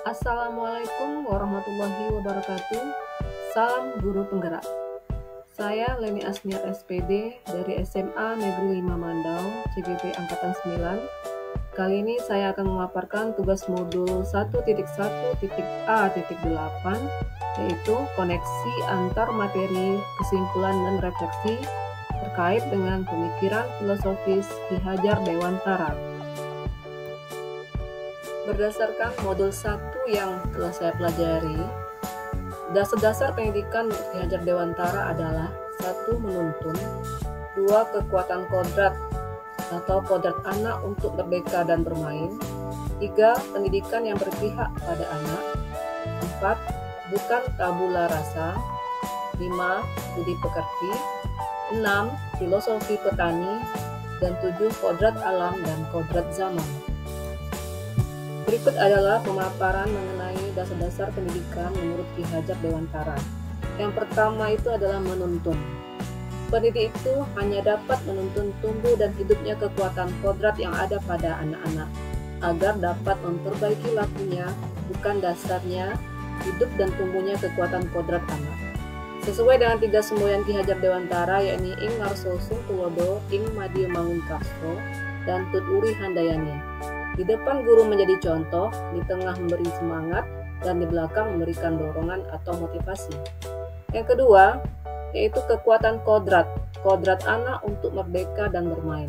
Assalamualaikum warahmatullahi wabarakatuh. Salam guru penggerak. Saya Leni Asniar SPD dari SMA Negeri 5 Mandau, CGP Angkatan 9. Kali ini saya akan memaparkan tugas modul 1.1.A.8, yaitu koneksi antar materi, kesimpulan, dan refleksi terkait dengan pemikiran filosofis Ki Hajar Dewantara. Berdasarkan modul 1 yang telah saya pelajari, dasar-dasar pendidikan Ki Hajar Dewantara adalah 1. Menuntun, 2. Kekuatan kodrat atau kodrat anak untuk merdeka dan bermain, 3. Pendidikan yang berpihak pada anak, 4. Bukan tabula rasa, 5. Budi pekerti, 6. Filosofi petani, dan 7. Kodrat alam dan kodrat zaman. Berikut adalah pemaparan mengenai dasar-dasar pendidikan menurut Ki Hajar Dewantara. Yang pertama itu adalah menuntun. Pendidik itu hanya dapat menuntun tumbuh dan hidupnya kekuatan kodrat yang ada pada anak-anak, agar dapat memperbaiki lakunya, bukan dasarnya, hidup dan tumbuhnya kekuatan kodrat anak. Sesuai dengan 3 semboyan Ki Hajar Dewantara, yakni Ing Ngarso Sung Tulodo, Ing Madya Mangunkarso, dan Tut Uri Handayani. Di depan guru menjadi contoh, di tengah memberi semangat, dan di belakang memberikan dorongan atau motivasi. Yang kedua, yaitu kekuatan kodrat anak untuk merdeka dan bermain.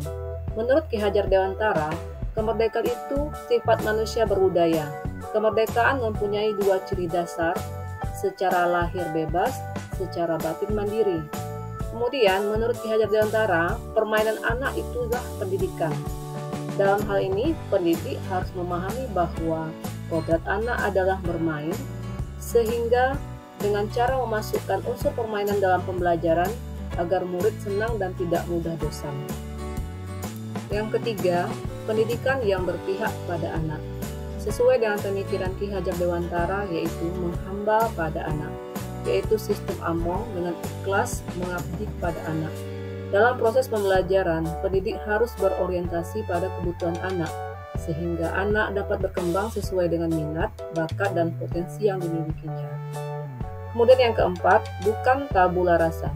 Menurut Ki Hajar Dewantara, kemerdekaan itu sifat manusia berbudaya. Kemerdekaan mempunyai 2 ciri dasar, secara lahir bebas, secara batin mandiri. Kemudian, menurut Ki Hajar Dewantara, permainan anak itulah pendidikan. Dalam hal ini, pendidik harus memahami bahwa kodrat anak adalah bermain, sehingga dengan cara memasukkan unsur permainan dalam pembelajaran agar murid senang dan tidak mudah bosan. Yang ketiga, pendidikan yang berpihak pada anak. Sesuai dengan pemikiran Ki Hajar Dewantara, yaitu menghamba pada anak, yaitu sistem Among dengan ikhlas mengabdi pada anak. Dalam proses pembelajaran, pendidik harus berorientasi pada kebutuhan anak, sehingga anak dapat berkembang sesuai dengan minat, bakat, dan potensi yang dimilikinya. Kemudian yang keempat, bukan tabula rasa.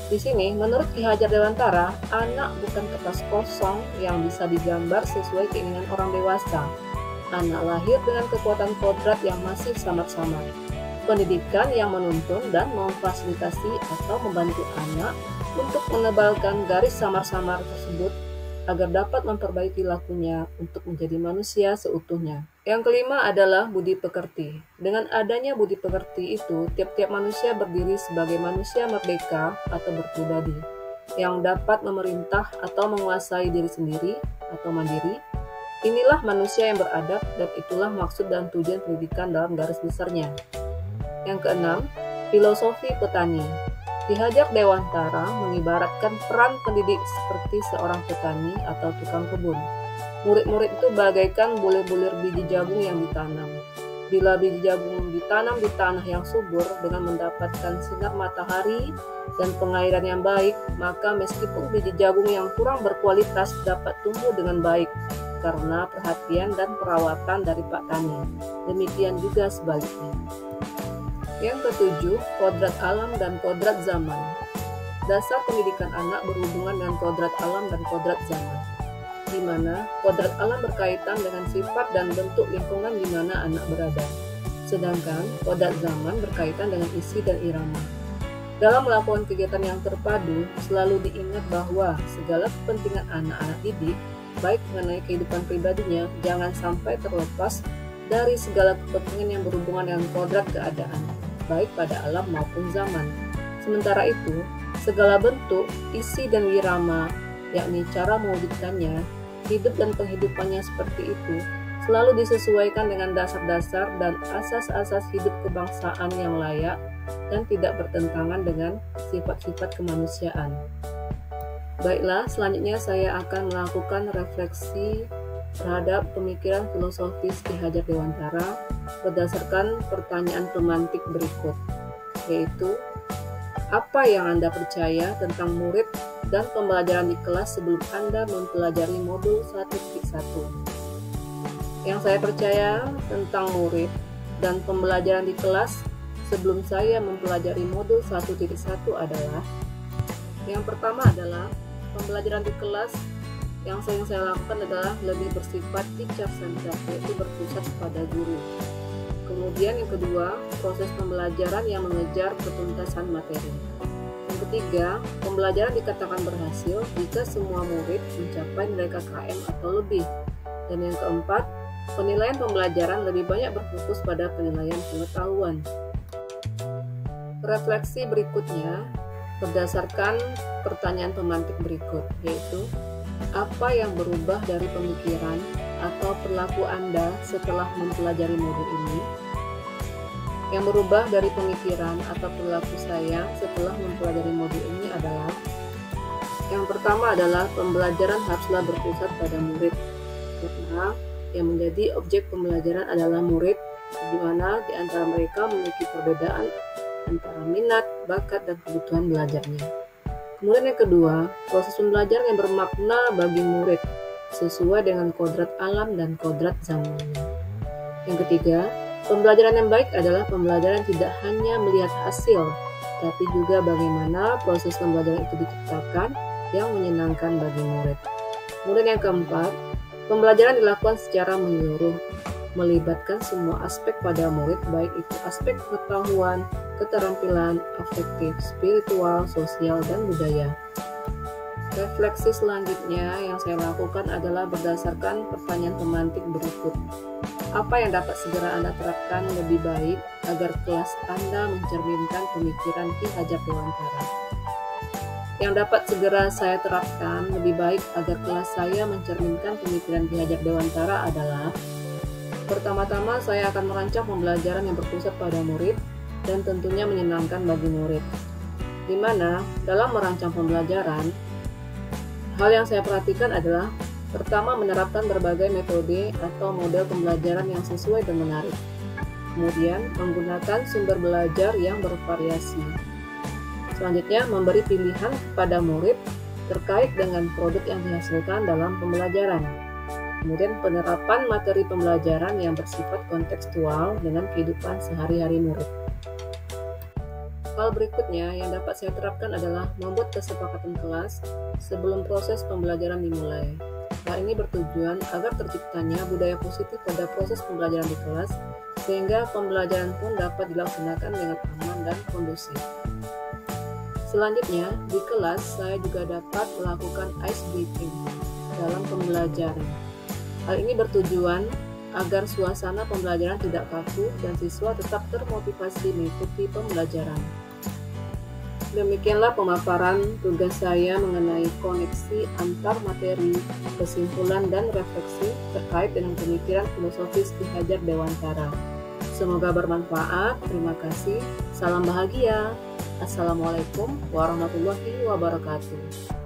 Di sini, menurut Ki Hajar Dewantara, anak bukan kertas kosong yang bisa digambar sesuai keinginan orang dewasa. Anak lahir dengan kekuatan kodrat yang masih samar-samar. Pendidikan yang menuntun dan memfasilitasi atau membantu anak untuk menebalkan garis samar-samar tersebut agar dapat memperbaiki lakunya untuk menjadi manusia seutuhnya. Yang kelima adalah budi pekerti. Dengan adanya budi pekerti itu, tiap-tiap manusia berdiri sebagai manusia merdeka atau berpribadi yang dapat memerintah atau menguasai diri sendiri atau mandiri. Inilah manusia yang beradab, dan itulah maksud dan tujuan pendidikan dalam garis besarnya. Yang keenam, filosofi petani. Ki Hajar Dewantara mengibaratkan peran pendidik seperti seorang petani atau tukang kebun. Murid-murid itu bagaikan bulir-bulir biji jagung yang ditanam. Bila biji jagung ditanam di tanah yang subur dengan mendapatkan sinar matahari dan pengairan yang baik, maka meskipun biji jagung yang kurang berkualitas dapat tumbuh dengan baik karena perhatian dan perawatan dari Pak Tani. Demikian juga sebaliknya. Yang ketujuh, kodrat alam dan kodrat zaman. Dasar pendidikan anak berhubungan dengan kodrat alam dan kodrat zaman, di mana kodrat alam berkaitan dengan sifat dan bentuk lingkungan di mana anak berada. Sedangkan kodrat zaman berkaitan dengan isi dan irama. Dalam melakukan kegiatan yang terpadu, selalu diingat bahwa segala kepentingan anak-anak didik, baik mengenai kehidupan pribadinya, jangan sampai terlepas dari segala kepentingan yang berhubungan dengan kodrat keadaan, baik pada alam maupun zaman. Sementara itu, segala bentuk, isi, dan wirama, yakni cara mewujudkannya, hidup dan penghidupannya seperti itu, selalu disesuaikan dengan dasar-dasar dan asas-asas hidup kebangsaan yang layak dan tidak bertentangan dengan sifat-sifat kemanusiaan. Baiklah, selanjutnya saya akan melakukan refleksi terhadap pemikiran filosofis Ki Hajar Dewantara berdasarkan pertanyaan pemantik berikut, yaitu apa yang Anda percaya tentang murid dan pembelajaran di kelas sebelum Anda mempelajari modul 1.1? Yang saya percaya tentang murid dan pembelajaran di kelas sebelum saya mempelajari modul 1.1 adalah yang pertama adalah pembelajaran di kelas yang sering saya lakukan adalah lebih bersifat teacher centered, yaitu berpusat pada guru. Kemudian yang kedua, proses pembelajaran yang mengejar ketuntasan materi. Yang ketiga, pembelajaran dikatakan berhasil jika semua murid mencapai nilai KKM atau lebih. Dan yang keempat, penilaian pembelajaran lebih banyak berfokus pada penilaian pengetahuan. Refleksi berikutnya berdasarkan pertanyaan pemantik berikut, yaitu apa yang berubah dari pemikiran atau perilaku Anda setelah mempelajari modul ini? Yang berubah dari pemikiran atau perilaku saya setelah mempelajari modul ini adalah yang pertama adalah pembelajaran haruslah berpusat pada murid, karena yang menjadi objek pembelajaran adalah murid, di mana di antara mereka memiliki perbedaan antara minat, bakat, dan kebutuhan belajarnya. Kemudian yang kedua, proses pembelajaran yang bermakna bagi murid sesuai dengan kodrat alam dan kodrat zamannya. Yang ketiga, pembelajaran yang baik adalah pembelajaran tidak hanya melihat hasil, tapi juga bagaimana proses pembelajaran itu diciptakan yang menyenangkan bagi murid. Kemudian yang keempat, pembelajaran dilakukan secara menyeluruh, melibatkan semua aspek pada murid, baik itu aspek pengetahuan, keterampilan, afektif, spiritual, sosial, dan budaya. Refleksi selanjutnya yang saya lakukan adalah berdasarkan pertanyaan pemantik berikut. Apa yang dapat segera Anda terapkan lebih baik agar kelas Anda mencerminkan pemikiran Ki Hajar Dewantara? Yang dapat segera saya terapkan lebih baik agar kelas saya mencerminkan pemikiran Ki Hajar Dewantara adalah: pertama-tama saya akan merancang pembelajaran yang berpusat pada murid dan tentunya menyenangkan bagi murid. Di mana dalam merancang pembelajaran, hal yang saya perhatikan adalah pertama, menerapkan berbagai metode atau model pembelajaran yang sesuai dan menarik. Kemudian, menggunakan sumber belajar yang bervariasi. Selanjutnya, memberi pilihan kepada murid terkait dengan produk yang dihasilkan dalam pembelajaran. Kemudian, penerapan materi pembelajaran yang bersifat kontekstual dengan kehidupan sehari-hari murid. Hal berikutnya yang dapat saya terapkan adalah membuat kesepakatan kelas sebelum proses pembelajaran dimulai. Hal ini bertujuan agar terciptanya budaya positif pada proses pembelajaran di kelas, sehingga pembelajaran pun dapat dilaksanakan dengan aman dan kondusif. Selanjutnya, di kelas saya juga dapat melakukan ice breaking dalam pembelajaran. Hal ini bertujuan agar suasana pembelajaran tidak kaku dan siswa tetap termotivasi mengikuti pembelajaran. Demikianlah pemaparan tugas saya mengenai koneksi antar materi, kesimpulan, dan refleksi terkait dengan pemikiran filosofis Ki Hajar Dewantara. Semoga bermanfaat. Terima kasih. Salam bahagia. Assalamualaikum warahmatullahi wabarakatuh.